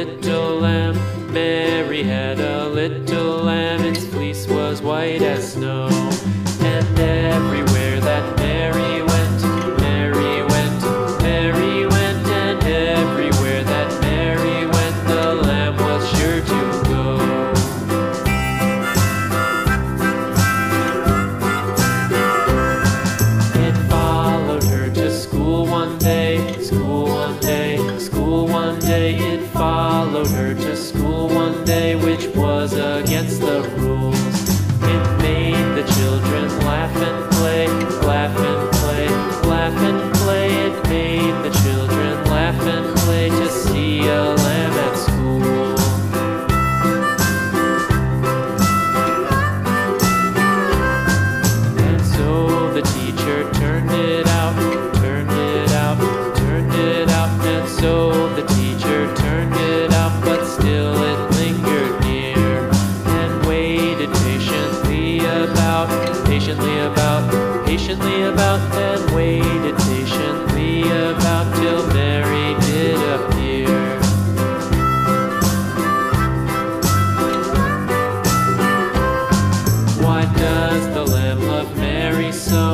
little lamb. Mary had a little lamb, its fleece was white as snow. And everywhere that Mary went, Mary went, Mary went, and everywhere that Mary went, the lamb was sure to go. It followed her to school one day, school one day, school one day. It followed her to school one day, which was against the rules. It made the children laugh and play, laugh and play, laugh and play. It made the children laugh and play to see a lamb at school. And so the teacher turned it out, turned it out, turned it out. And so the teacher turned it out, but still it lingered near and waited patiently about, patiently about, patiently about, and waited patiently about till Mary did appear. Why does the lamb love Mary so?